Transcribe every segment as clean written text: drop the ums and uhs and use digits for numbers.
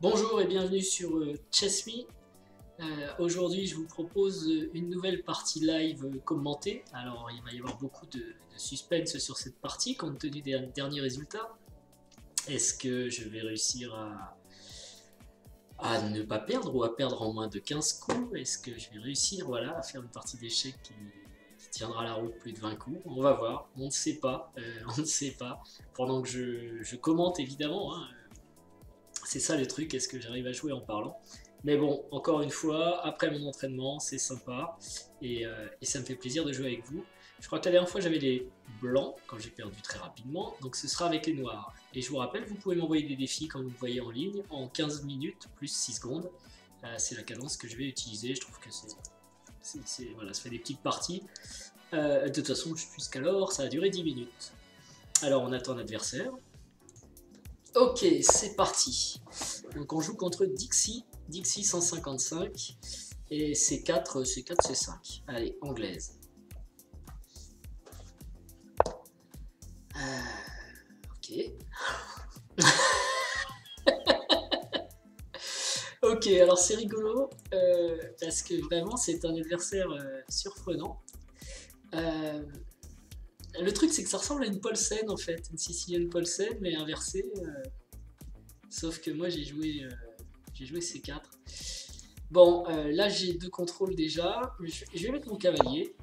Bonjour et bienvenue sur Chess.me. Aujourd'hui, je vous propose une nouvelle partie live commentée. Alors, il va y avoir beaucoup de suspense sur cette partie compte tenu des derniers résultats. Est-ce que je vais réussir à ne pas perdre ou à perdre en moins de 15 coups? Est-ce que je vais réussir à faire une partie d'échecs qui tiendra la route plus de 20 coups? On va voir, on ne sait pas. On ne sait pas. Pendant que je commente évidemment, hein, c'est ça le truc, est-ce que j'arrive à jouer en parlant? Mais bon, encore une fois, après mon entraînement, c'est sympa et ça me fait plaisir de jouer avec vous. Je crois que la dernière fois j'avais les blancs quand j'ai perdu très rapidement, donc ce sera avec les noirs. Et je vous rappelle, vous pouvez m'envoyer des défis quand vous me voyez en ligne en 15 minutes plus 6 secondes. C'est la cadence que je vais utiliser, je trouve que voilà, ça fait des petites parties. De toute façon, jusqu'alors, ça a duré 10 minutes. Alors on attend l'adversaire. Ok, c'est parti. Donc on joue contre Dixie 155 et C4, C5. Allez, anglaise. Ok. Ok, alors c'est rigolo parce que vraiment c'est un adversaire surprenant. Le truc c'est que ça ressemble à une Paulsen en fait, une Sicilienne Paulsen mais inversée. Sauf que moi j'ai joué C4. Bon, là j'ai deux contrôles déjà. Je vais mettre mon cavalier.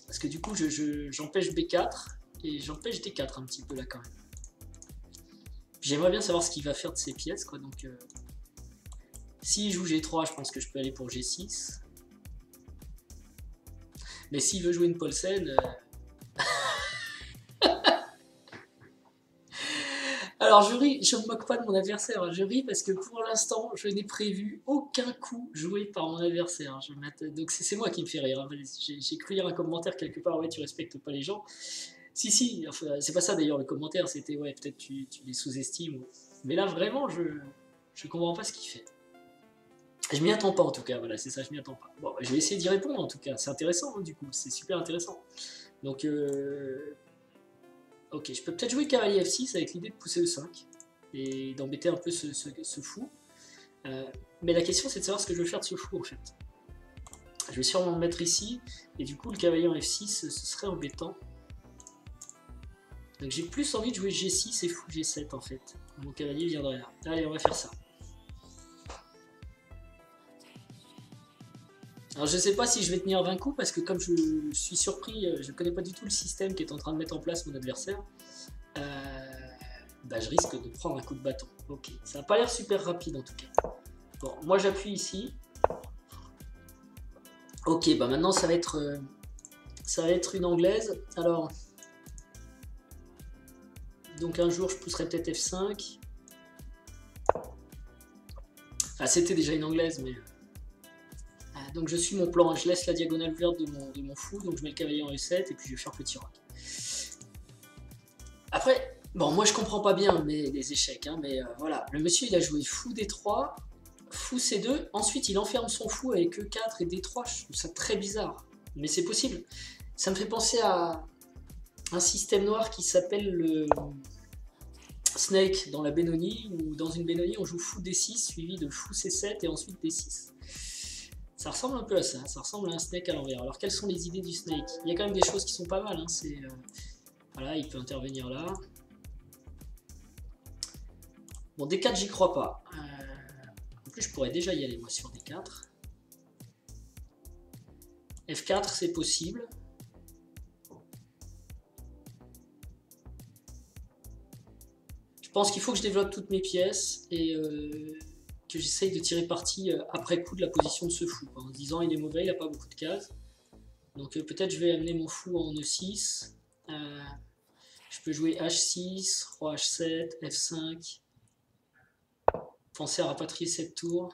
Parce que du coup j'empêche B4 et j'empêche D4 un petit peu là quand même. J'aimerais bien savoir ce qu'il va faire de ces pièces quoi. Donc s'il joue G3, je pense que je peux aller pour G6. Mais s'il veut jouer une Paulsen... Alors je ris, je ne me moque pas de mon adversaire, je ris parce que pour l'instant je n'ai prévu aucun coup joué par mon adversaire. Donc c'est moi qui me fais rire. J'ai cru lire un commentaire quelque part, ouais tu respectes pas les gens. Si, enfin, c'est pas ça d'ailleurs le commentaire, c'était ouais peut-être tu les sous-estimes. Mais là vraiment je comprends pas ce qu'il fait. Je m'y attends pas en tout cas, voilà c'est ça, je m'y attends pas. Bon je vais essayer d'y répondre en tout cas, c'est intéressant hein, du coup, c'est super intéressant. Donc ok, je peux peut-être jouer cavalier F6 avec l'idée de pousser le 5 et d'embêter un peu ce fou. Mais la question c'est de savoir ce que je veux faire de ce fou en fait. Je vais sûrement le mettre ici et du coup le cavalier en F6 ce serait embêtant. Donc j'ai plus envie de jouer G6 et fou G7 en fait. Mon cavalier viendrait là. Allez, on va faire ça. Alors je sais pas si je vais tenir 20 coups parce que comme je suis surpris, je connais pas du tout le système qui est en train de mettre en place mon adversaire. Bah, je risque de prendre un coup de bâton. Ok, ça n'a pas l'air super rapide en tout cas. Bon, moi j'appuie ici. Ok, bah maintenant ça va être une anglaise. Alors, donc un jour je pousserai peut-être F5. Ah, c'était déjà une anglaise, mais... donc je suis mon plan, je laisse la diagonale verte de mon fou, donc je mets le cavalier en E7 et puis je vais faire petit roc. Après, bon moi je comprends pas bien les échecs, hein, mais voilà, le monsieur il a joué fou D3, fou C2, ensuite il enferme son fou avec E4 et D3, je trouve ça très bizarre, mais c'est possible. Ça me fait penser à un système noir qui s'appelle le Snake dans la Benoni, où dans une Benoni on joue fou D6 suivi de fou C7 et ensuite D6. Ça ressemble un peu à ça, ça ressemble à un Snake à l'envers. Alors quelles sont les idées du Snake? Il y a quand même des choses qui sont pas mal, hein. Voilà, il peut intervenir là. Bon, D4 j'y crois pas. En plus je pourrais déjà y aller moi sur D4. F4 c'est possible. Je pense qu'il faut que je développe toutes mes pièces et que j'essaye de tirer parti après coup de la position de ce fou, en se disant il est mauvais, il n'a pas beaucoup de cases. Donc peut-être je vais amener mon fou en E6. Je peux jouer H6, Roi H7, F5. Penser à rapatrier cette tour.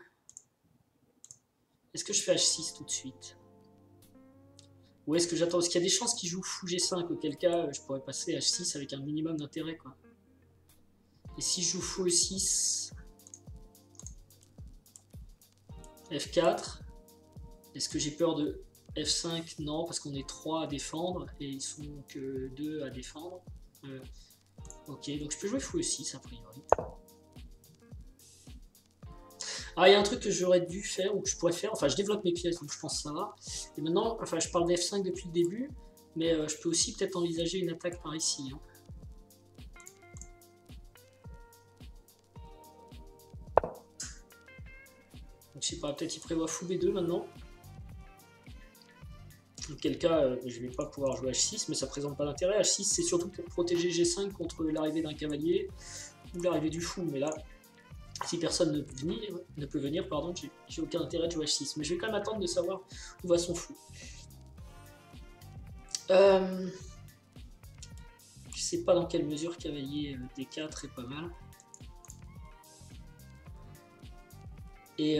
Est-ce que je fais H6 tout de suite? Ou est-ce que j'attends? Est-ce qu'il y a des chances qu'il joue fou G5, auquel cas je pourrais passer H6 avec un minimum d'intérêt quoi. Et si je joue fou E6, F4, est-ce que j'ai peur de F5? Non, parce qu'on est 3 à défendre et ils sont que 2 à défendre. Ok, donc je peux jouer fou E6 a priori. Ah, il y a un truc que j'aurais dû faire, ou que je pourrais faire, enfin je développe mes pièces, donc je pense que ça va. Et maintenant, enfin je parle d'F5 depuis le début, mais je peux aussi peut-être envisager une attaque par ici. Hein. Donc je sais pas, peut-être il prévoit fou B2 maintenant. Dans quel cas, je vais pas pouvoir jouer H6, mais ça présente pas d'intérêt. H6, c'est surtout pour protéger G5 contre l'arrivée d'un cavalier ou l'arrivée du fou. Mais là, si personne ne peut venir, pardon, j'ai aucun intérêt de jouer H6. Mais je vais quand même attendre de savoir où va son fou. Je sais pas dans quelle mesure cavalier D4 est pas mal. Et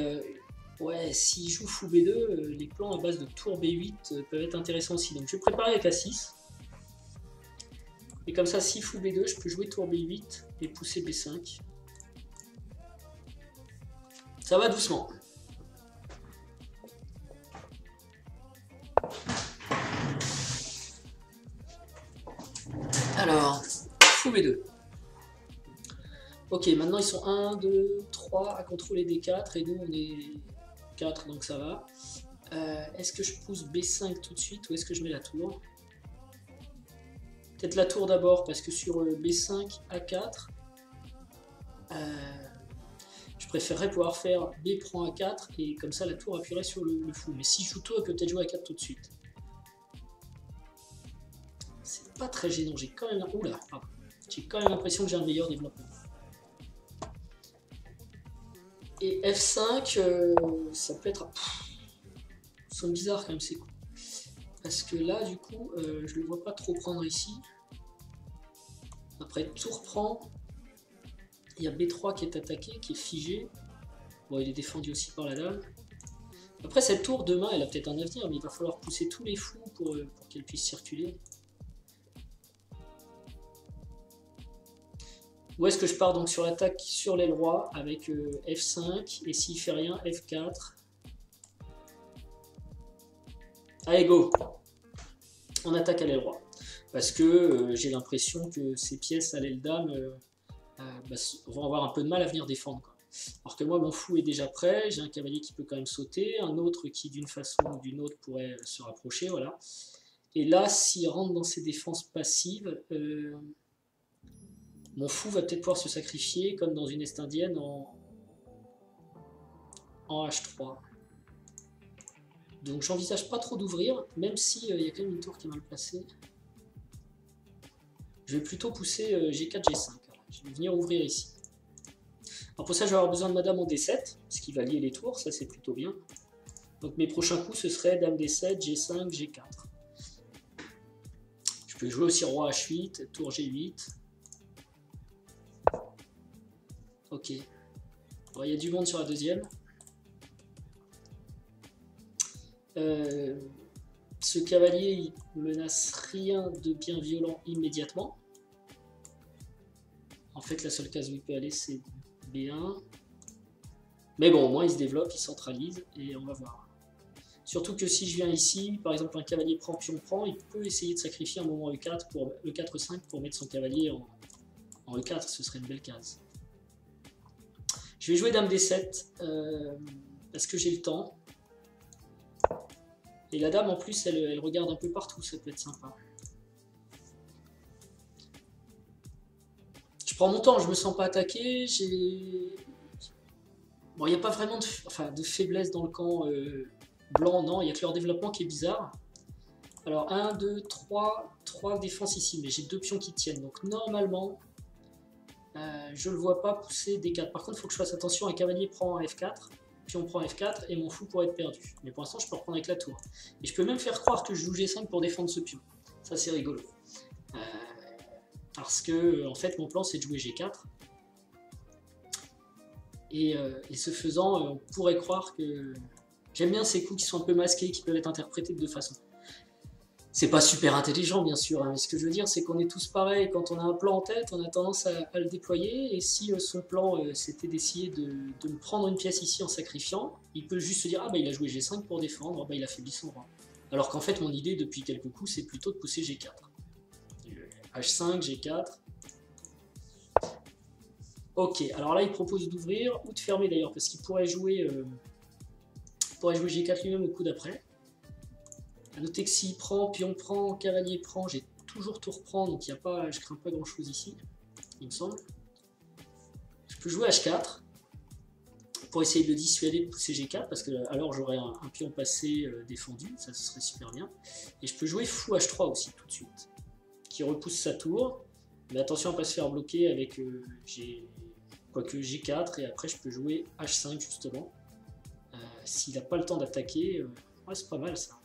ouais, s'il joue fou B2, les plans à base de tour B8 peuvent être intéressants aussi. Donc je vais préparer avec A6. Et comme ça, si fou B2, je peux jouer tour B8 et pousser B5. Ça va doucement. Alors, fou B2. Ok, maintenant ils sont 1, 2, 3 à contrôler D4 et nous on est 4 donc ça va. Est-ce que je pousse B5 tout de suite ou est-ce que je mets la tour? Peut-être la tour d'abord parce que sur B5, A4, je préférerais pouvoir faire B prend A4 et comme ça la tour appuierait sur le fou. Mais si je joue tour, elle peut peut-être jouer A4 tout de suite. C'est pas très gênant, j'ai quand même... Oula, j'ai quand même l'impression que j'ai un meilleur développement. Et F5, ça peut être... Ça sonne bizarre quand même, c'est cool. Parce que là, du coup, je le vois pas trop prendre ici. Après, tour prend. Il y a B3 qui est attaqué, qui est figé. Bon, il est défendu aussi par la dame. Après, cette tour, demain, elle a peut-être un avenir, mais il va falloir pousser tous les fous pour qu'elle puisse circuler. Où est-ce que je pars donc sur l'attaque sur l'aile roi avec F5 et s'il fait rien, F4. Allez, go! On attaque à l'aile roi. Parce que j'ai l'impression que ces pièces à l'aile dame vont avoir un peu de mal à venir défendre. Quoi. Alors que moi, mon fou est déjà prêt, j'ai un cavalier qui peut quand même sauter, un autre qui d'une façon ou d'une autre pourrait se rapprocher, voilà. Et là, s'il rentre dans ses défenses passives, mon fou va peut-être pouvoir se sacrifier, comme dans une Est indienne, en H3. Donc j'envisage pas trop d'ouvrir, même si y a quand même une tour qui est mal placée. Je vais plutôt pousser G4, G5. Je vais venir ouvrir ici. Alors pour ça, je vais avoir besoin de ma dame en D7, ce qui va lier les tours, ça c'est plutôt bien. Donc mes prochains coups, ce serait dame D7, G5, G4. Je peux jouer aussi roi H8, tour G8. Ok. Alors, il y a du monde sur la deuxième. Ce cavalier, il menace rien de bien violent immédiatement. En fait, la seule case où il peut aller, c'est B1. Mais bon, au moins, il se développe, il centralise, et on va voir. Surtout que si je viens ici, par exemple, un cavalier prend, pion prend, il peut essayer de sacrifier un moment E4 pour E4-5 pour mettre son cavalier en E4, ce serait une belle case. Je vais jouer dame D7, parce que j'ai le temps. Et la dame, en plus, elle regarde un peu partout, ça peut être sympa. Je prends mon temps, je me sens pas attaqué, Bon, il n'y a pas vraiment de faiblesse dans le camp blanc, non, il n'y a que leur développement qui est bizarre. Alors, 1, 2, 3 défenses ici, mais j'ai 2 pions qui tiennent, donc normalement, je ne le vois pas pousser D4. Par contre, il faut que je fasse attention, un cavalier prend F4, pion prend F4, et mon fou pourrait être perdu. Mais pour l'instant, je peux reprendre avec la tour. Et je peux même faire croire que je joue G5 pour défendre ce pion. Ça, c'est rigolo. Parce que, en fait, mon plan, c'est de jouer G4. Et ce faisant, on pourrait croire que... J'aime bien ces coups qui sont un peu masqués, qui peuvent être interprétés de deux façons. C'est pas super intelligent, bien sûr, hein, mais ce que je veux dire, c'est qu'on est tous pareils. Quand on a un plan en tête, on a tendance à le déployer, et si son plan, c'était d'essayer de me prendre une pièce ici en sacrifiant, il peut juste se dire « Ah bah il a joué G5 pour défendre, bah il a faibli son roi ». Alors qu'en fait, mon idée, depuis quelques coups, c'est plutôt de pousser G4. H5, G4... Ok, alors là il propose d'ouvrir ou de fermer d'ailleurs, parce qu'il pourrait jouer G4 lui-même au coup d'après. A noter que s'il prend, pion prend, cavalier prend, j'ai toujours tout reprend, donc je crains pas grand chose ici, il me semble. Je peux jouer H4 pour essayer de le dissuader de pousser G4, parce que alors j'aurais un pion passé défendu, ça ce serait super bien. Et je peux jouer fou H3 aussi tout de suite, qui repousse sa tour, mais attention à ne pas se faire bloquer avec quoique G4, et après je peux jouer H5 justement. S'il n'a pas le temps d'attaquer, ouais, c'est pas mal ça.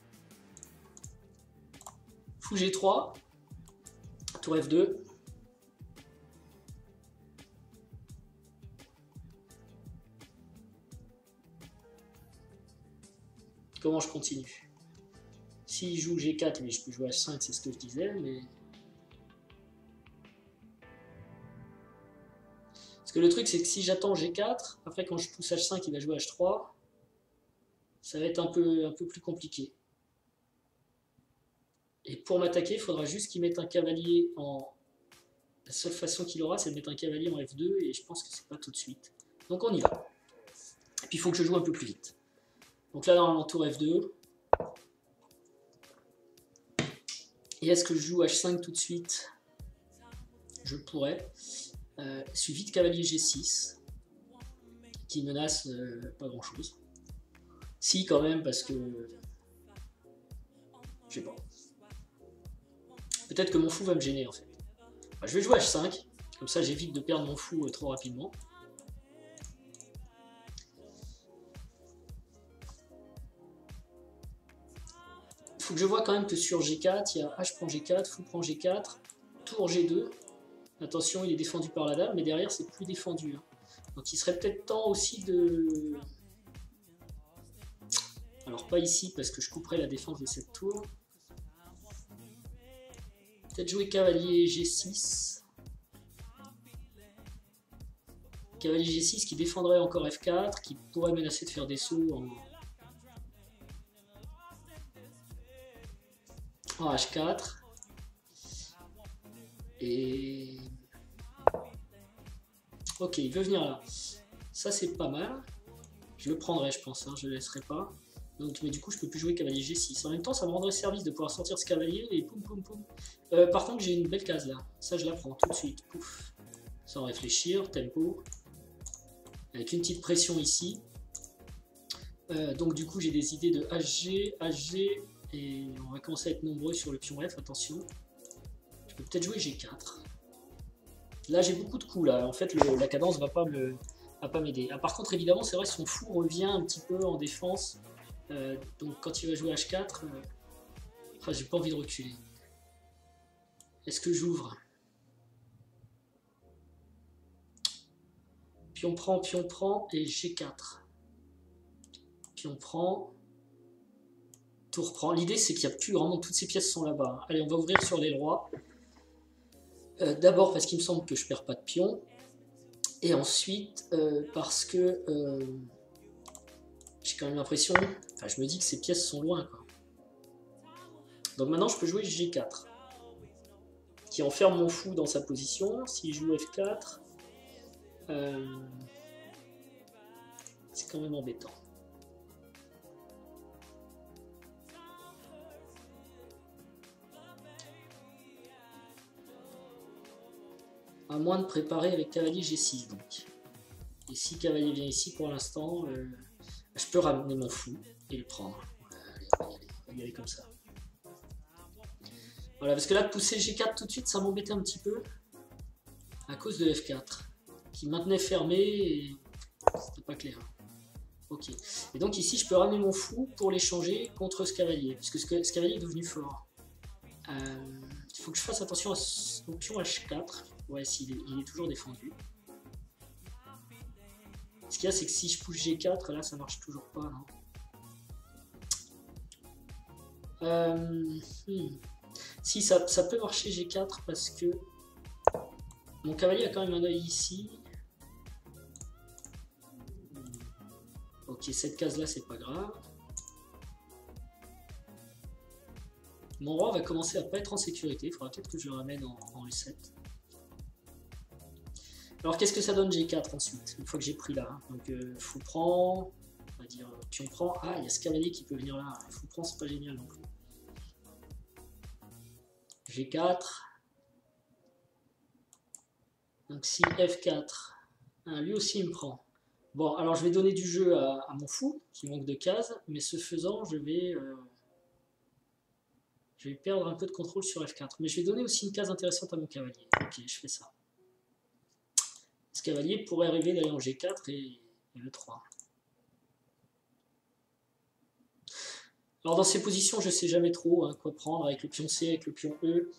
Fou G3, tour F2. Comment je continue? S'il joue G4, mais je peux jouer H5, c'est ce que je disais, mais... Parce que le truc, c'est que si j'attends G4, après quand je pousse H5, il va jouer H3, ça va être un peu plus compliqué. Et pour m'attaquer, il faudra juste qu'il mette un cavalier en... La seule façon qu'il aura, c'est de mettre un cavalier en F2, et je pense que c'est pas tout de suite. Donc on y va. Et puis il faut que je joue un peu plus vite. Donc là, dans tour F2. Et est-ce que je joue H5 tout de suite? Je pourrais. Suivi de cavalier G6, qui menace pas grand-chose. Si, quand même, parce que... Je sais pas. Peut-être que mon fou va me gêner, en fait. Enfin, je vais jouer H5, comme ça j'évite de perdre mon fou trop rapidement. Il faut que je vois quand même que sur G4, il y a H prend G4, fou prend G4, tour G2. Attention, il est défendu par la dame, mais derrière c'est plus défendu. Hein. Donc il serait peut-être temps aussi de... Alors pas ici, parce que je couperais la défense de cette tour. Peut-être jouer cavalier G6. Cavalier G6 qui défendrait encore F4, qui pourrait menacer de faire des sauts en H4. Et... Ok, il veut venir là. Ça c'est pas mal. Je le prendrai, je pense, hein, je le laisserai pas. Donc, mais du coup, je peux plus jouer cavalier G6. En même temps, ça me rendrait service de pouvoir sortir ce cavalier et poum poum poum. Par contre, j'ai une belle case là. Ça, je la prends tout de suite. Pouf. Sans réfléchir, tempo. Avec une petite pression ici. Donc, du coup, j'ai des idées de HG, HG. Et on va commencer à être nombreux sur le pion F. Attention. Je peux peut-être jouer G4. Là, j'ai beaucoup de coups là. En fait, la cadence va pas m'aider. Ah, par contre, évidemment, c'est vrai que son fou revient un petit peu en défense. Donc quand il va jouer H4, j'ai pas envie de reculer. Est-ce que j'ouvre? Pion prend et G4. Pion prend. Tour prend. L'idée c'est qu'il n'y a plus vraiment, toutes ces pièces sont là-bas. Allez, on va ouvrir sur les rois. D'abord parce qu'il me semble que je perds pas de pion. Et ensuite parce que j'ai quand même l'impression, enfin je me dis que ces pièces sont loin quoi. Donc maintenant je peux jouer G4 qui enferme mon fou dans sa position. S'il joue F4 c'est quand même embêtant. À moins de préparer avec cavalier G6 donc. Et si cavalier vient ici pour l'instant, je peux ramener mon fou et le prendre. Allez, on va y aller comme ça. Voilà, parce que là, de pousser G4 tout de suite, ça m'embêtait un petit peu. À cause de F4. Qui maintenait fermé et c'était pas clair. Ok. Et donc ici, je peux ramener mon fou pour l'échanger contre ce cavalier. Puisque ce cavalier est devenu fort. Il faut que je fasse attention au pion H4. Ouais, il est toujours défendu. Ce qu'il y a, c'est que si je pousse G4, là, ça marche toujours pas, non? Si, ça peut marcher G4 parce que mon cavalier a quand même un œil ici. Ok, cette case-là, c'est pas grave. Mon roi va commencer à pas être en sécurité. Il faudra peut-être que je le ramène en E7. Alors qu'est-ce que ça donne G4 ensuite, une fois que j'ai pris là. Donc fou prend, on va dire pion prend. Ah, il y a ce cavalier qui peut venir là. Fou prend, c'est pas génial non plus. G4. Donc si F4, lui aussi il me prend. Bon, alors je vais donner du jeu à mon fou, qui manque de cases, mais ce faisant, je vais perdre un peu de contrôle sur F4. Mais je vais donner aussi une case intéressante à mon cavalier. Ok, je fais ça. Ce cavalier pourrait arriver d'aller en G4 et le 3. Alors dans ces positions, je ne sais jamais trop quoi prendre avec le pion C, avec le pion E.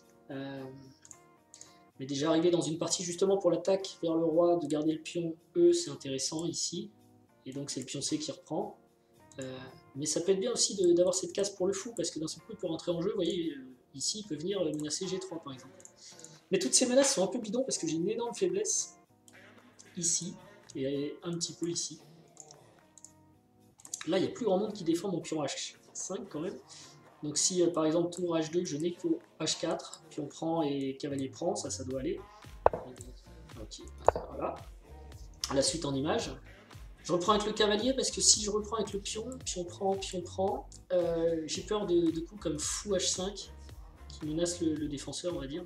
Mais déjà arrivé dans une partie justement pour l'attaque vers le roi, de garder le pion E, c'est intéressant ici. Et donc c'est le pion C qui reprend. Mais ça peut être bien aussi d'avoir cette case pour le fou, parce que d'un seul coup il peut rentrer en jeu, vous voyez, ici il peut venir menacer G3 par exemple. Mais toutes ces menaces sont un peu bidons parce que j'ai une énorme faiblesse ici, et un petit peu ici. Là il n'y a plus grand monde qui défend mon pion H5 quand même. Donc si par exemple tour H2, je n'ai que H4, pion prend et cavalier prend, ça doit aller. Ok, voilà. La suite en image. Je reprends avec le cavalier parce que si je reprends avec le pion prend, j'ai peur de coups comme fou H5 qui menace le défenseur, on va dire.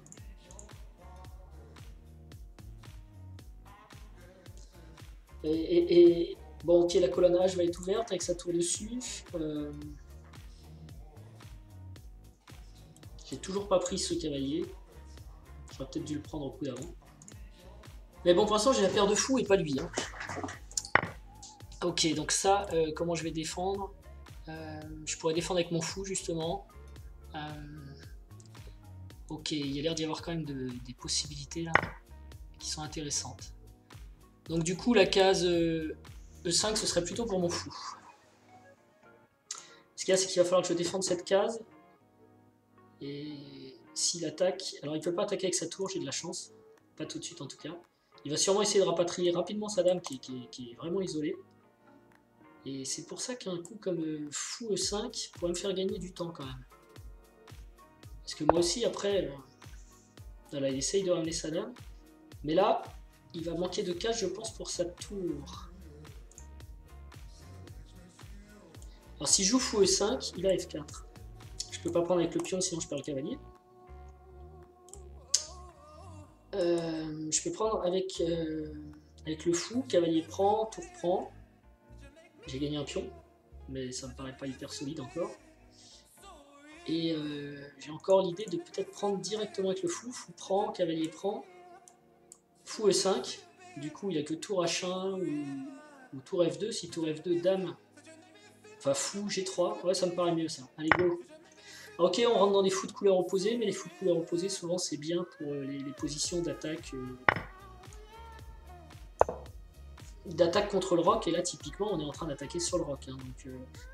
Bon, ok, la colonne H va être ouverte avec sa tour dessus. J'ai toujours pas pris ce cavalier. J'aurais peut-être dû le prendre au coup d'avant. Mais bon, pour l'instant, j'ai la paire de fou et pas lui. Hein. Ok, donc ça, comment je vais défendre? Je pourrais défendre avec mon fou, justement. Ok, il y a l'air d'y avoir quand même des possibilités, là, qui sont intéressantes. Donc du coup, la case E5, ce serait plutôt pour mon fou. Ce qu'il y a, c'est qu'il va falloir que je défende cette case. Et s'il attaque... Alors, il ne peut pas attaquer avec sa tour, j'ai de la chance. Pas tout de suite, en tout cas. Il va sûrement essayer de rapatrier rapidement sa dame, qui est vraiment isolée. Et c'est pour ça qu'un coup comme fou E5 pourrait me faire gagner du temps, quand même. Parce que moi aussi, après... Voilà, il essaye de ramener sa dame. Mais là, il va manquer de cases, je pense, pour sa tour. Alors, s'il joue fou E5, il a F4. Je peux pas prendre avec le pion, sinon je perds le cavalier. Je peux prendre avec le fou, cavalier prend, tour prend. J'ai gagné un pion, mais ça me paraît pas hyper solide encore. Et j'ai encore l'idée de peut-être prendre directement avec le fou, fou prend, cavalier prend, fou E5. Du coup, il a que tour H1 ou tour F2. Si tour F2, dame, enfin fou G3, ouais, ça me paraît mieux ça. Allez, go. Ok, on rentre dans des fous de couleurs opposées, mais les fous de couleurs opposées, souvent, c'est bien pour les positions d'attaque contre le roc. Et là, typiquement, on est en train d'attaquer sur le roc. Hein, donc,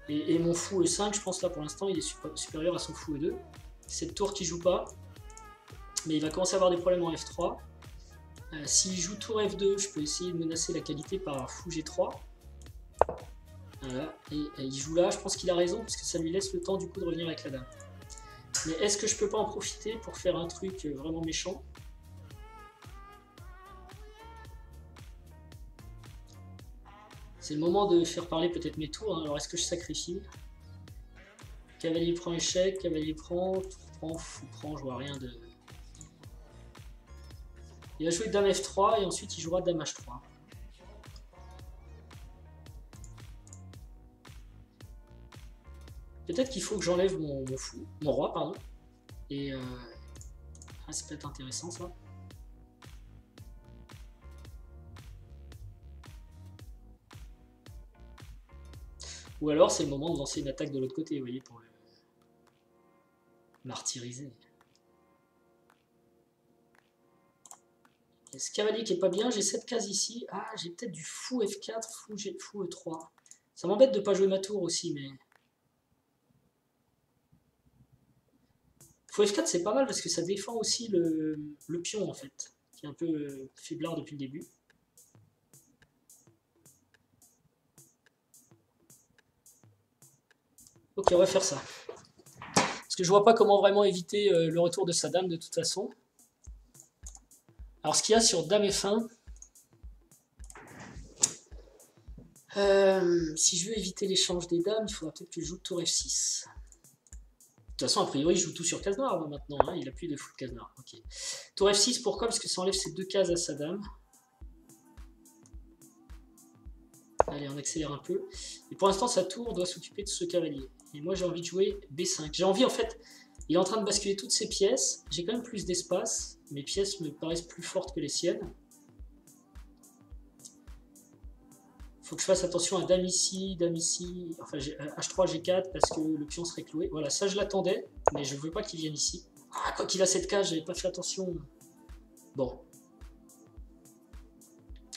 et mon fou E5, je pense là, pour l'instant, il est supérieur à son fou E2. Cette tour qui joue pas, mais il va commencer à avoir des problèmes en F3. S'il joue tour F2, je peux essayer de menacer la qualité par fou G3. Voilà, et il joue là, je pense qu'il a raison, parce que ça lui laisse le temps du coup de revenir avec la dame. Mais est-ce que je peux pas en profiter pour faire un truc vraiment méchant? C'est le moment de faire parler peut-être mes tours, hein. Alors est-ce que je sacrifie? Cavalier prend échec, cavalier prend, tour prend, fou prend, je vois rien de... Il va jouer dame F3 et ensuite il jouera dame H3. Peut-être qu'il faut que j'enlève mon roi, pardon. Et ça peut être intéressant ça. Ou alors c'est le moment de lancer une attaque de l'autre côté, vous voyez, pour le martyriser. Et ce cavalier qui est pas bien, j'ai cette case ici. Ah, j'ai peut-être du fou F4, fou E3. Ça m'embête de pas jouer ma tour aussi, mais... Fou F4 c'est pas mal parce que ça défend aussi le pion en fait, qui est un peu faiblard depuis le début. Ok, on va faire ça. Parce que je vois pas comment vraiment éviter le retour de sa dame de toute façon. Alors ce qu'il y a sur dame F1, Si je veux éviter l'échange des dames, il faudra peut-être que je joue tour F6. De toute façon, a priori, il joue tout sur case noire maintenant. Hein, il a plus de fou de case noire. Ok. Tour F6, pourquoi? Parce que ça enlève ces deux cases à sa dame. Allez, on accélère un peu. Et pour l'instant, sa tour doit s'occuper de ce cavalier. Et moi, j'ai envie de jouer B5. J'ai envie, en fait, il est en train de basculer toutes ses pièces. J'ai quand même plus d'espace. Mes pièces me paraissent plus fortes que les siennes. Faut que je fasse attention à dame ici, enfin H3, G4 parce que le pion serait cloué. Voilà, ça je l'attendais, mais je veux pas qu'il vienne ici. Ah, quoi qu'il a cette case, j'avais pas fait attention. Bon.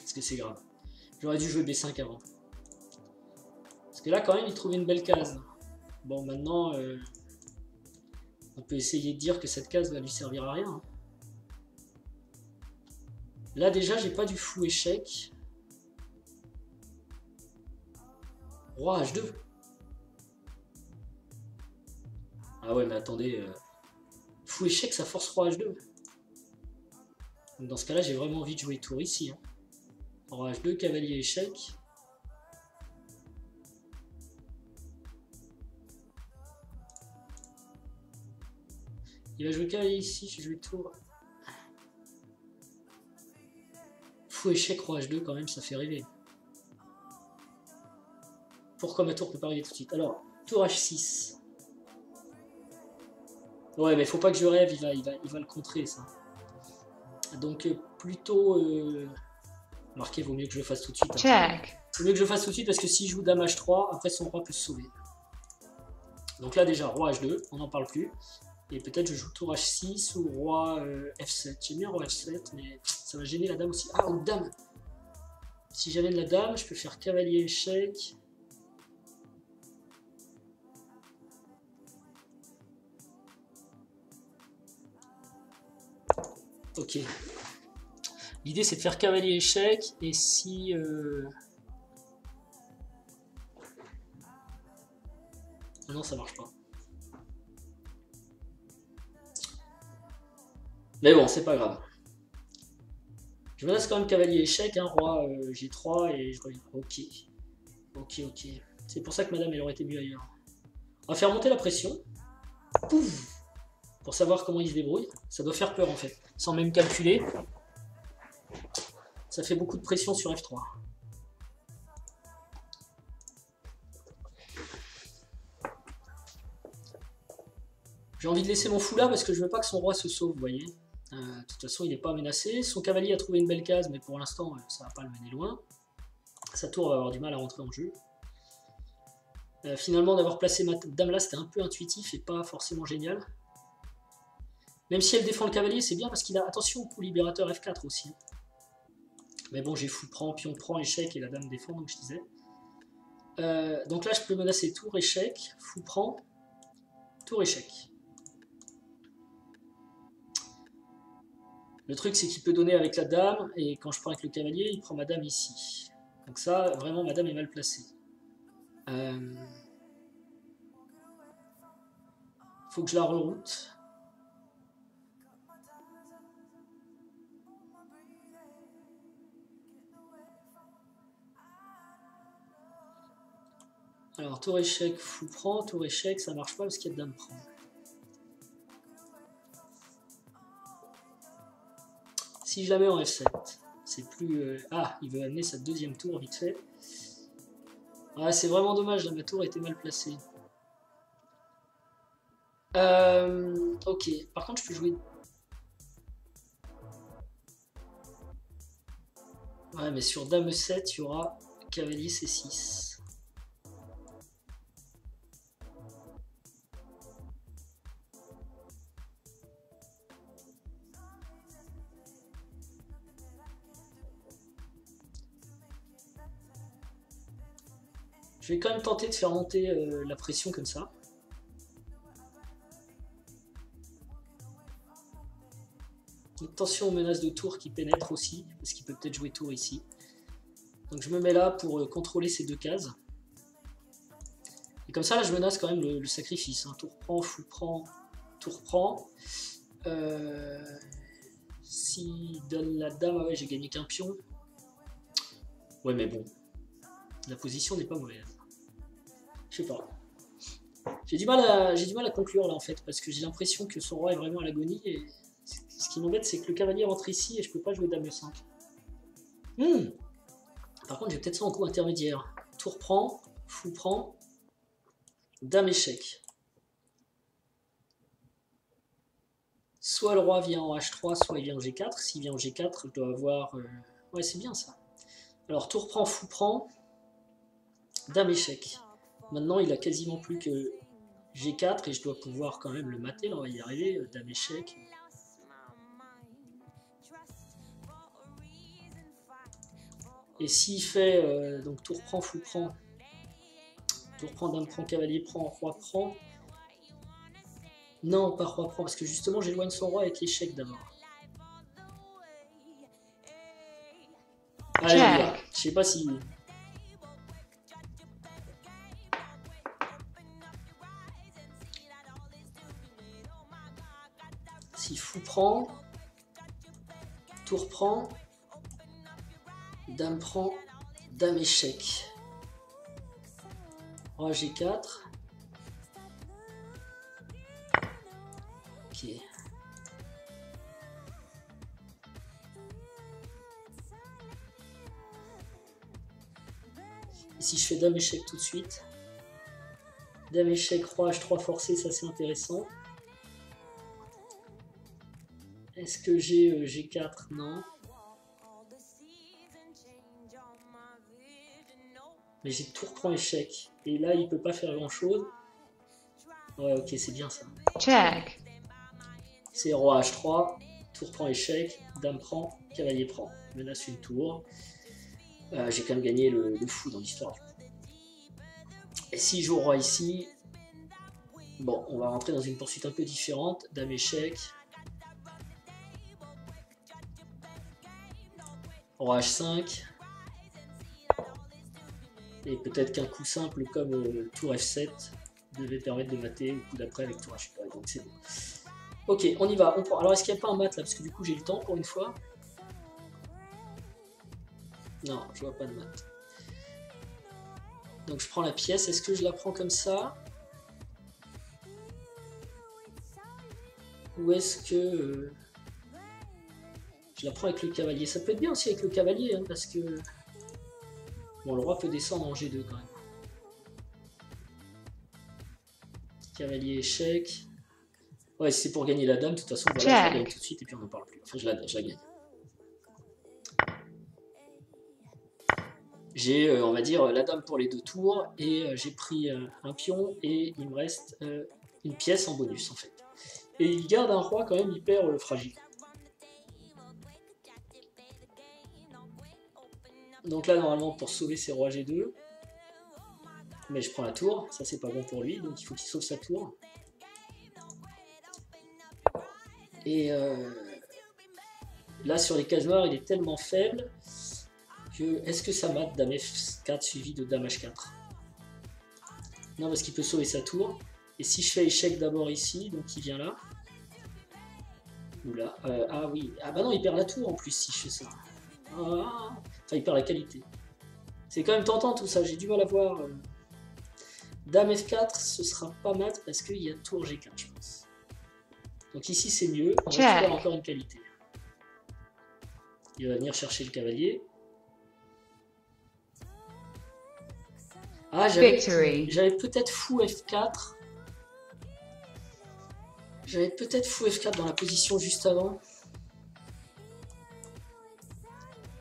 Est-ce que c'est grave? J'aurais dû jouer B5 avant. Parce que là, quand même, il trouve une belle case. Bon, maintenant, on peut essayer de dire que cette case va lui servir à rien. Là, déjà, j'ai pas du fou échec. Roi H2. Ah ouais, mais attendez. Fou échec, ça force roi H2. Donc dans ce cas-là, j'ai vraiment envie de jouer tour ici. Hein. Roi H2, cavalier échec. Il va jouer cavalier ici, je vais jouer tour. Fou échec, roi H2, quand même, ça fait rêver. Pourquoi ma tour peut pas arriver tout de suite? Alors, tour H6. Ouais, mais faut pas que je rêve, il va le contrer, ça. Donc, plutôt... Marqué, vaut mieux que je le fasse tout de suite. Hein. Vaut mieux que je le fasse tout de suite, parce que s'il joue dame H3, après son roi peut se sauver. Donc là, déjà, roi H2, on n'en parle plus. Et peut-être je joue tour H6 ou roi F7. J'aime bien roi F7, mais ça va gêner la dame aussi. Ah, ou dame. Si j'avais de la dame, je peux faire cavalier échec... Ok. L'idée c'est de faire cavalier échec et si... Ah non, ça marche pas. Mais bon, c'est pas grave. Je me laisse quand même cavalier échec, hein, roi G3 et je reviens. Ok. Ok, ok. C'est pour ça que madame elle aurait été mieux ailleurs. On va faire monter la pression. Pouf! Pour savoir comment il se débrouille. Ça doit faire peur en fait. Sans même calculer. Ça fait beaucoup de pression sur F3. J'ai envie de laisser mon fou là parce que je veux pas que son roi se sauve, vous voyez. De toute façon, il n'est pas menacé. Son cavalier a trouvé une belle case, mais pour l'instant, ça va pas le mener loin. Sa tour va avoir du mal à rentrer en jeu. Finalement, d'avoir placé ma dame là, c'était un peu intuitif et pas forcément génial. Même si elle défend le cavalier, c'est bien parce qu'il a... Attention au coup libérateur F4 aussi. Mais bon, j'ai fou prend, pion prend, échec et la dame défend, donc je disais. Donc là, je peux menacer tour, échec, fou prend, tour, échec. Le truc, c'est qu'il peut donner avec la dame, et quand je prends avec le cavalier, il prend ma dame ici. Donc ça, vraiment, ma dame est mal placée. Faut que je la reroute. Alors, tour échec, fou prend, tour échec, ça marche pas parce qu'il y a dame prend. Si je la mets en F7, c'est plus... Ah, il veut amener sa deuxième tour vite fait. Ah, c'est vraiment dommage, là, ma tour était mal placée. Ok, par contre, je peux jouer... Ouais, mais sur dame 7, il y aura cavalier C6. Je vais quand même tenter de faire monter la pression comme ça. Attention aux menaces de tour qui pénètrent aussi, parce qu'il peut peut-être jouer tour ici. Donc je me mets là pour contrôler ces deux cases. Et comme ça, là, je menace quand même le sacrifice. Hein. Tour prend, fou prend, tour prend. S'il donne la dame, ah ouais, j'ai gagné qu'un pion. Ouais, mais bon. La position n'est pas mauvaise. Je sais pas. J'ai du mal à conclure là en fait, parce que j'ai l'impression que son roi est vraiment à l'agonie et ce qui m'embête c'est que le cavalier rentre ici et je peux pas jouer dame E5. Par contre j'ai peut-être ça en coup intermédiaire. Tour prend, fou prend, dame échec. Soit le roi vient en H3, soit il vient en G4. S'il vient en G4, je dois avoir... Ouais c'est bien ça. Alors tour prend, fou prend, dame échec. Maintenant il a quasiment plus que G4 et je dois pouvoir quand même le mater, là on va y arriver, dame échec. Et s'il fait donc tour prend, fou prend, tour prend, dame prend, cavalier prend, roi prend. Non, pas roi prend, parce que justement j'éloigne son roi avec l'échec d'abord. Allez, on y va. Je sais pas si... Si fou prend, tour prend, dame prend, dame échec. Roi G4. Ok. Et si je fais dame échec tout de suite, dame échec, roi H3 forcé, ça c'est intéressant. Est-ce que j'ai G4? Non. Mais j'ai tour prend échec. Et là, il peut pas faire grand chose. Ouais, ok, c'est bien ça. Check. C'est roi H3, tour prend échec, dame prend, cavalier prend. Menace une tour. J'ai quand même gagné le fou dans l'histoire. Et si je joue roi ici, bon, on va rentrer dans une poursuite un peu différente. Dame échec. Roi H5. Et peut-être qu'un coup simple comme tour F7 devait permettre de mater le coup d'après avec tour H4. Donc c'est bon. Ok, on y va. On prend. Alors est-ce qu'il n'y a pas un mat là? Parce que du coup j'ai le temps pour une fois. Non, je vois pas de mat. Donc je prends la pièce. Est-ce que je la prends comme ça? Ou est-ce que je la prends avec le cavalier? Ça peut être bien aussi avec le cavalier, hein, parce que... Bon, le roi peut descendre en G2 quand même. Cavalier échec. Ouais, si c'est pour gagner la dame, de toute façon, voilà, je la gagne tout de suite et puis on n'en parle plus. Enfin, je la gagne. J'ai, on va dire, la dame pour les 2 tours et j'ai pris un pion et il me reste une pièce en bonus en fait. Et il garde un roi quand même hyper fragile. Donc là, normalement, pour sauver ses rois G2, mais je prends la tour, ça c'est pas bon pour lui, donc il faut qu'il sauve sa tour. Et là, sur les cases noires, il est tellement faible que... Est-ce que ça mate dame F4 suivi de dame H4? Non, parce qu'il peut sauver sa tour. Et si je fais échec d'abord ici, donc il vient là. Ou là. Ah oui. Ah bah non, il perd la tour en plus si je fais ça. Ah. Enfin, il perd la qualité. C'est quand même tentant tout ça, j'ai du mal à voir. Dame F4, ce sera pas mat parce qu'il y a tour G4, je pense. Donc ici c'est mieux, on récupère encore une qualité. Il va venir chercher le cavalier. Ah, j'avais peut-être fou F4. J'avais peut-être fou F4 dans la position juste avant.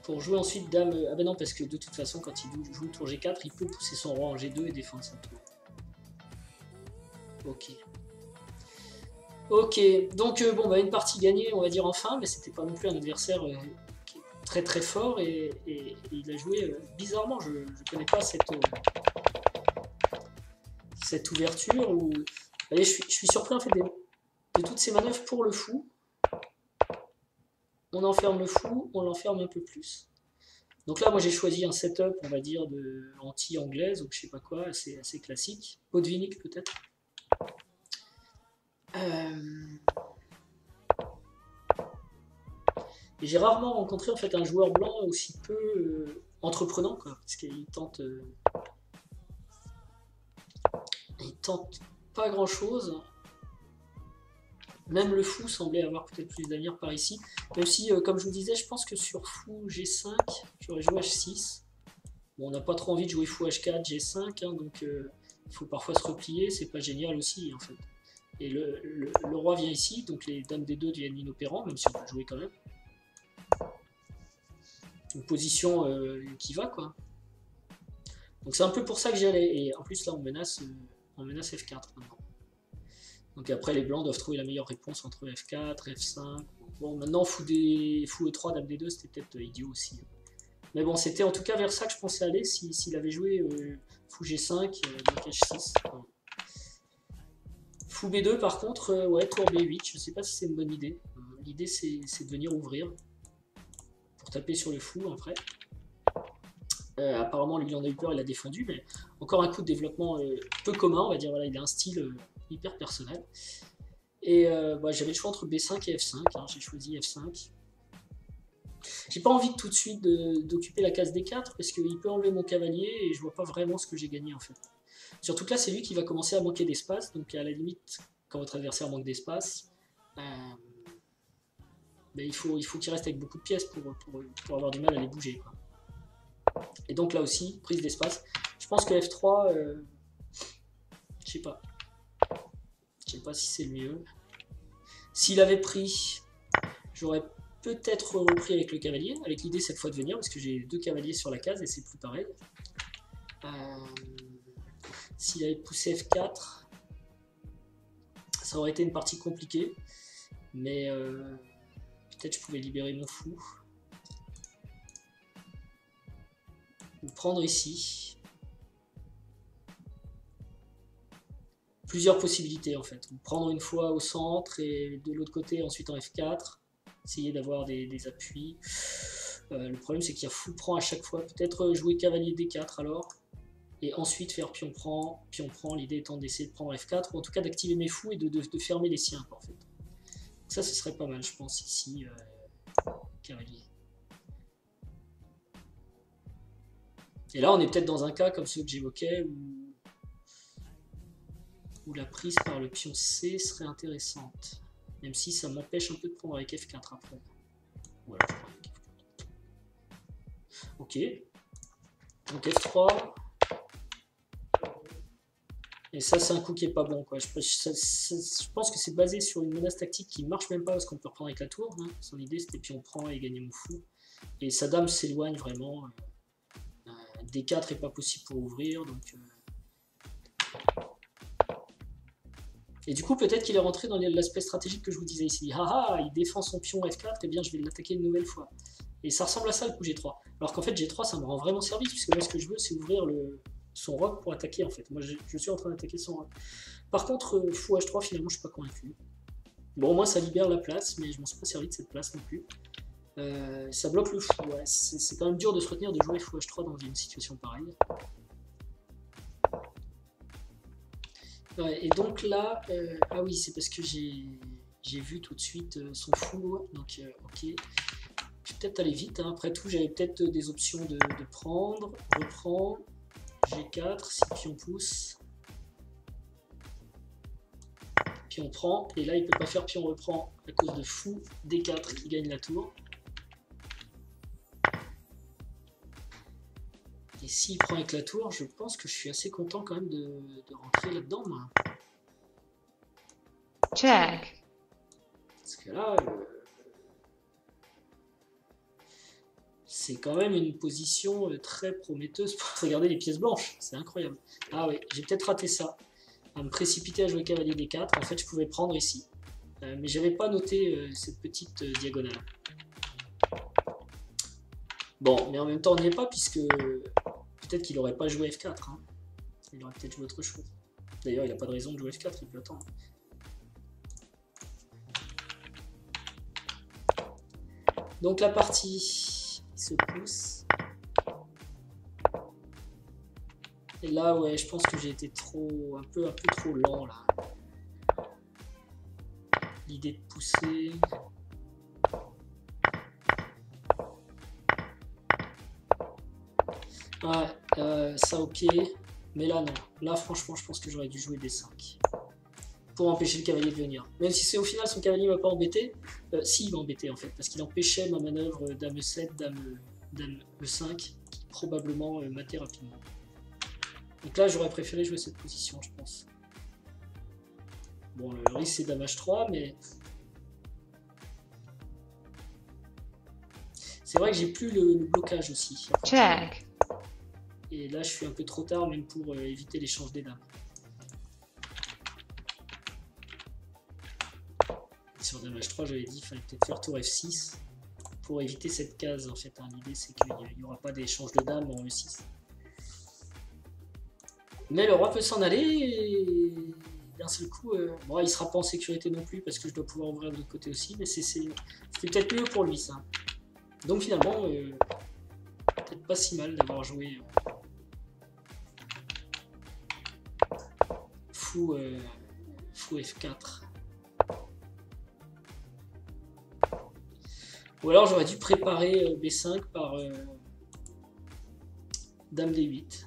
Pour jouer ensuite dame... Ah ben non, parce que de toute façon, quand il joue tour G4, il peut pousser son roi en G2 et défendre sa tour. Ok. Ok, donc bon, bah, une partie gagnée, on va dire enfin, mais c'était pas non plus un adversaire très très fort et il a joué bizarrement. Je connais pas cette ouverture où... Allez, je suis surpris en fait de toutes ces manœuvres pour le fou. On enferme le fou, on l'enferme un peu plus. Donc là, moi j'ai choisi un setup, on va dire, de anti-anglaise, ou je sais pas quoi, assez classique. Podvinic peut-être. Et j'ai rarement rencontré en fait un joueur blanc aussi peu entreprenant, quoi, parce qu'il tente, il tente pas grand chose. Même le fou semblait avoir peut-être plus d'avenir par ici. Même si, comme je vous disais, je pense que sur fou G5, j'aurais joué H6. Bon, on n'a pas trop envie de jouer fou H4, G5, hein, donc il faut parfois se replier, c'est pas génial aussi en fait. Et le roi vient ici, donc les dames D2 deviennent inopérants, même si on peut jouer quand même. Une position qui va, quoi. Donc c'est un peu pour ça que j'y allais. Et en plus là on menace F4 maintenant. Donc après les blancs doivent trouver la meilleure réponse entre F4, F5. Bon maintenant fou E3, dame D2 c'était peut-être idiot aussi. Mais bon c'était en tout cas vers ça que je pensais aller s'il avait joué fou G5, donc H6. Fou B2 par contre, ouais tour B8, je sais pas si c'est une bonne idée. L'idée c'est de venir ouvrir pour taper sur le fou après. Apparemment, lui, il en a eu peur, il a défendu, mais encore un coup de développement peu commun, on va dire. Voilà, il a un style hyper personnel. Et bah, j'avais le choix entre B5 et F5. Hein, j'ai choisi F5. J'ai pas envie tout de suite d'occuper la case D4 parce qu'il peut enlever mon cavalier et je vois pas vraiment ce que j'ai gagné en fait. Surtout que là, c'est lui qui va commencer à manquer d'espace. Donc à la limite, quand votre adversaire manque d'espace, ben, il faut qu'il reste avec beaucoup de pièces pour avoir du mal à les bouger, quoi. Et donc là aussi, prise d'espace. Je pense que F3, je sais pas. Je sais pas si c'est le mieux. S'il avait pris, j'aurais peut-être repris avec le cavalier, avec l'idée cette fois de venir, parce que j'ai 2 cavaliers sur la case et c'est plus pareil. S'il avait poussé F4, ça aurait été une partie compliquée. Mais peut-être je pouvais libérer mon fou. Ou prendre ici. Plusieurs possibilités en fait. Prendre une fois au centre et de l'autre côté ensuite en F4. Essayer d'avoir des appuis. Le problème c'est qu'il y a fou prend à chaque fois. Peut-être jouer cavalier D4 alors. Et ensuite faire pion prend. L'idée étant d'essayer de prendre F4. Ou en tout cas d'activer mes fous et de fermer les siens en fait. Donc ça ce serait pas mal je pense ici. Cavalier. Et là on est peut-être dans un cas comme ceux que j'évoquais où la prise par le pion C serait intéressante. Même si ça m'empêche un peu de prendre avec F4 après. Voilà, je prends avec F4. Ok. Donc F3. Et ça, c'est un coup qui est pas bon, quoi. Je pense que c'est basé sur une menace tactique qui marche même pas parce qu'on peut reprendre avec la tour. Hein. Son idée, c'était pion prend et gagner mon fou. Et sa dame s'éloigne vraiment. D4 est pas possible pour ouvrir, donc... Et du coup, peut-être qu'il est rentré dans l'aspect stratégique que je vous disais ici. Ah ah, il défend son pion F4, et bien je vais l'attaquer une nouvelle fois. Et ça ressemble à ça le coup G3. Alors qu'en fait, G3, ça me rend vraiment service, puisque moi, ce que je veux, c'est ouvrir son roc pour attaquer, en fait. Moi, je suis en train d'attaquer son roc. Par contre, fou H3, finalement, je suis pas convaincu. Bon, au moins, ça libère la place, mais je m'en suis pas servi de cette place non plus. Ça bloque le fou, ouais. C'est quand même dur de se retenir de jouer fou H3 dans une situation pareille. Ouais, et donc là, ah oui, c'est parce que j'ai vu tout de suite son fou, donc ok. Je vais peut-être aller vite, hein. Après tout, j'avais peut-être des options de prendre, reprendre, G4, si pion pousse. Pion prend, et là il peut pas faire pion reprend à cause de fou, D4 qui gagne la tour. Et s'il prend avec la tour, je pense que je suis assez content quand même de rentrer là-dedans, moi. Check. Parce que là, c'est quand même une position très prometteuse pour regarder les pièces blanches. C'est incroyable. Ah oui, j'ai peut-être raté ça. À me précipiter à jouer cavalier D4. En fait, je pouvais prendre ici. Mais j'avais pas noté cette petite diagonale. Bon, mais en même temps, on n'y est pas, puisque peut-être qu'il n'aurait pas joué F4. Hein. Il aurait peut-être joué autre chose. D'ailleurs, il n'a pas de raison de jouer F4, il peut attendre. Donc la partie se pousse. Et là, ouais, je pense que j'ai été un peu trop lent là. L'idée de pousser. Ouais, ça ok. Mais là, non. Là, franchement, je pense que j'aurais dû jouer D5. Pour empêcher le cavalier de venir. Même si c'est au final son cavalier m'a pas embêté. Si, il m'a embêté en fait. Parce qu'il empêchait ma manœuvre Dame E7, Dame E5. Qui probablement matait rapidement. Donc là, j'aurais préféré jouer cette position, je pense. Bon, le risque c'est Dame H3, mais... C'est vrai que j'ai plus le blocage aussi. Check. Et là, je suis un peu trop tard, même pour éviter l'échange des dames. Sur Dame H3, j'avais dit qu'il fallait peut-être faire tour F6 pour éviter cette case. En fait, hein. L'idée, c'est qu'il n'y aura pas d'échange de dames en E6. Mais le roi peut s'en aller et d'un seul coup, bon, il sera pas en sécurité non plus parce que je dois pouvoir ouvrir de l'autre côté aussi, mais c'était peut-être mieux pour lui ça. Donc finalement, peut-être pas si mal d'avoir joué fou F4. Ou alors j'aurais dû préparer B5 par Dame D8.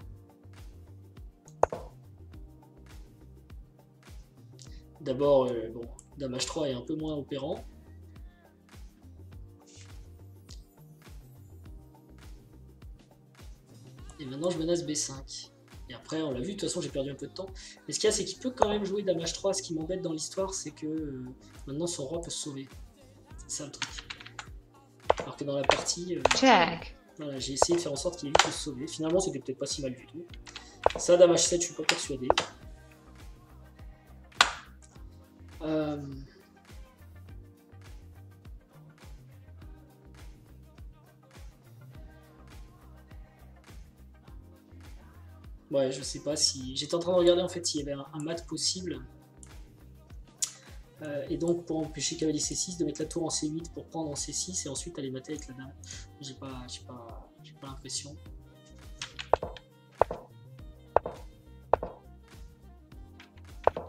D'abord, bon, Dame H3 est un peu moins opérant. Et maintenant je menace B5. Et après, on l'a vu, de toute façon j'ai perdu un peu de temps. Mais ce qu'il y a, c'est qu'il peut quand même jouer Dame H3. Ce qui m'embête dans l'histoire, c'est que maintenant son roi peut se sauver. C'est ça le truc. Alors que dans la partie, voilà, j'ai essayé de faire en sorte qu'il évite de se sauver. Finalement, c'était peut-être pas si mal du tout. Ça, Dame H7, je suis pas persuadé. Ouais, je sais pas si... J'étais en train de regarder en fait s'il y avait un mat possible. Et donc pour empêcher cavalier C6 de mettre la tour en C8 pour prendre en C6 et ensuite aller mater avec la dame. J'ai pas l'impression.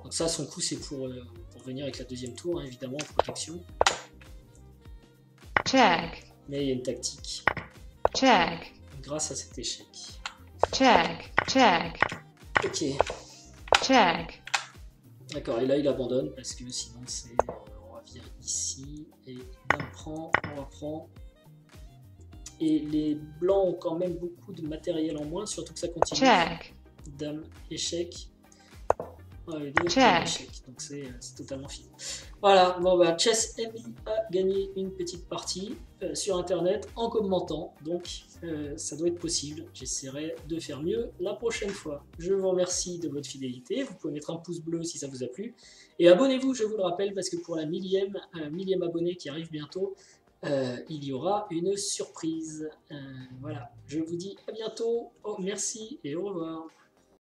Donc ça, son coup, c'est pour venir avec la deuxième tour, hein, évidemment, en protection. Check. Mais il y a une tactique. Check. Grâce à cet échec. Check. Check. Ok. Check. D'accord, et là il abandonne parce que sinon c'est... on va virer ici, et dame prend, on reprend. Et les blancs ont quand même beaucoup de matériel en moins, surtout que ça continue. Check. Dame, échec. Ouais, les deux, dame, échec, donc c'est totalement fini. Voilà, bon bah Chess Emily a gagné une petite partie sur internet en commentant, donc ça doit être possible. J'essaierai de faire mieux la prochaine fois. Je vous remercie de votre fidélité, vous pouvez mettre un pouce bleu si ça vous a plu, et abonnez-vous, je vous le rappelle, parce que pour la millième abonné qui arrive bientôt, il y aura une surprise. Voilà, je vous dis à bientôt, merci et au revoir.